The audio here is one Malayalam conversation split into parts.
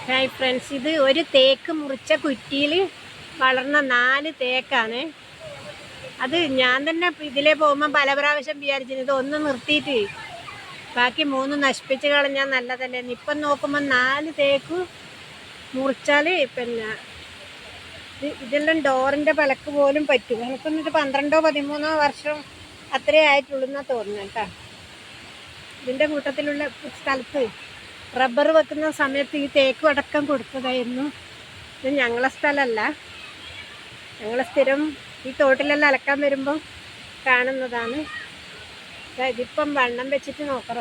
ഹായ് ഫ്രണ്ട്സ്, ഇത് ഒരു തേക്ക് മുറിച്ച കുറ്റിയിൽ വളർന്ന 4 തേക്കാണ്. അത് ഞാൻ തന്നെ ഇതിലേ പോകുമ്പോൾ പല പ്രാവശ്യം വിചാരിച്ചിരുന്നു ഇത് ഒന്ന് നിർത്തിയിട്ട് ബാക്കി 3 നശിപ്പിച്ച് കളഞ്ഞാൽ നല്ലതല്ലേ. ഇപ്പം നോക്കുമ്പോൾ 4 തേക്ക് മുറിച്ചാൽ പിന്നെ ഇതെല്ലാം ഡോറിൻ്റെ പലക്ക് പോലും പറ്റും. എനിക്കൊന്നിട്ട് 12-13 വർഷം അത്രേ ആയിട്ടുള്ളൂ എന്നാണ് തോന്നുന്നത് കേട്ടോ. ഇതിൻ്റെ കൂട്ടത്തിലുള്ള സ്ഥലത്ത് റബ്ബർ വെക്കുന്ന സമയത്ത് ഈ തേക്ക് അടക്കം കൊടുത്തതായിരുന്നു. ഇത് ഞങ്ങളെ സ്ഥലമല്ല, ഞങ്ങൾ സ്ഥിരം ഈ തോട്ടിലെല്ലാം അലക്കാൻ വരുമ്പോൾ കാണുന്നതാണ്. ഇതിപ്പം വണ്ണം വെച്ചിട്ട് നോക്കറ,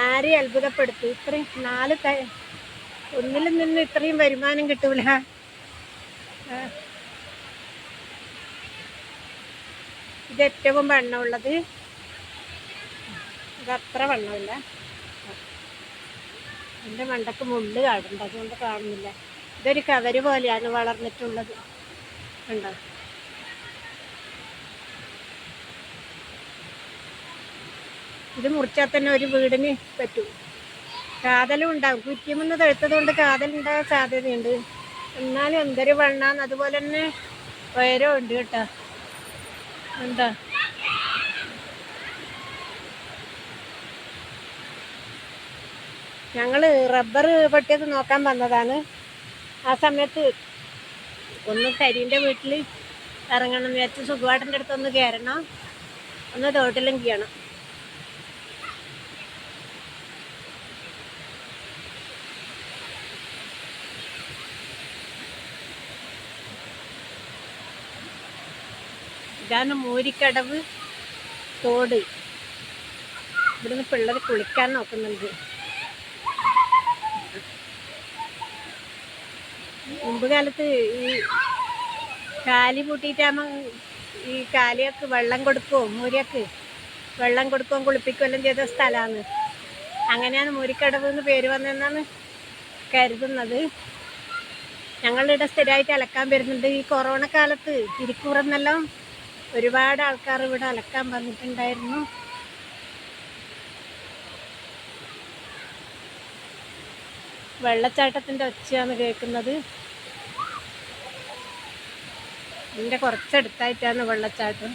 ആരെയും അത്ഭുതപ്പെടുത്തും. ഇത്രയും 4 ഒന്നിലും നിന്ന് ഇത്രയും വരുമാനം കിട്ടൂല. ഇത് ഏറ്റവും വണ്ണമുള്ളത്, ഇതത്ര വണ്ണമില്ല. എൻ്റെ മണ്ടക്ക് മുള്ള് കാടുണ്ട്, അതുകൊണ്ട് കാണുന്നില്ല. ഇതൊരു കവര് പോലെയാണ് വളർന്നിട്ടുള്ളത്, ഉണ്ടോ? ഇത് മുറിച്ചാൽ തന്നെ ഒരു വീടിന് പറ്റും. കാതലും ഉണ്ടാകും. കുറ്റിമെന്ന് തെഴുത്തത് കൊണ്ട് കാതലുണ്ടാകാൻ സാധ്യതയുണ്ട്. എന്നാലും എന്തൊരു വണ്ണാന്ന്. അതുപോലെ തന്നെ ഉയരം ഉണ്ട് കേട്ടോ, എന്താ. ഞങ്ങൾ റബ്ബർ പൊട്ടിയത് നോക്കാൻ വന്നതാണ്. ആ സമയത്ത് ഒന്ന് കരിൻ്റെ വീട്ടിൽ ഇറങ്ങണം എന്ന് വിചാരിച്ച് സുഖവാട്ടൻ്റെ അടുത്തൊന്ന് കയറണം, ഒന്ന് തോട്ടിലും കീയണം. ഇതാണ് മൂരിക്കടവ് തോട്. ഇവിടുന്ന് പിള്ളേർ കുളിക്കാൻ നോക്കുന്നുണ്ട്. മുമ്പ് കാലത്ത് ഈ കാലി പൂട്ടിയിട്ടാകുമ്പോൾ ഈ കാലിയൊക്കെ വെള്ളം കൊടുക്കുകയും മൂരിയൊക്കെ വെള്ളം കൊടുക്കുകയും കുളിപ്പിക്കുകയെല്ലാം ചെയ്ത സ്ഥലമാണ്. അങ്ങനെയാണ് മൂരിക്കടവ് എന്ന് പേര് വന്നതെന്നാണ് കരുതുന്നത്. ഞങ്ങളിവിടെ സ്ഥിരമായിട്ട് അലക്കാൻ വരുന്നുണ്ട്. ഈ കൊറോണ കാലത്ത് തിരുക്കൂറെന്നെല്ലാം ഒരുപാട് ആൾക്കാർ ഇവിടെ അലക്കാൻ വന്നിട്ടുണ്ടായിരുന്നു. വെള്ളച്ചാട്ടത്തിൻ്റെ ഒച്ചയാണ് കേൾക്കുന്നത്. ഇതിൻ്റെ കുറച്ചടുത്തായിട്ടാണ് വെള്ളച്ചാട്ടം.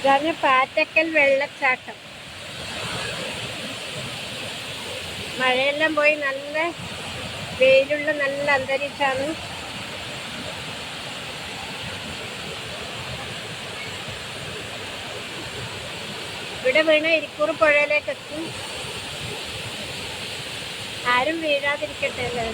ഇതാണ് പാറ്റക്കൽ വെള്ളച്ചാട്ടം. മഴയെല്ലാം പോയി നല്ല വെയിലുള്ള നല്ല അന്തരീക്ഷമാണ്. ഇവിടെ വീണ ഇരിക്കൂർ പുഴയിലേക്ക് എത്തും. ആരും വീഴാതിരിക്കട്ടെ അല്ലേ.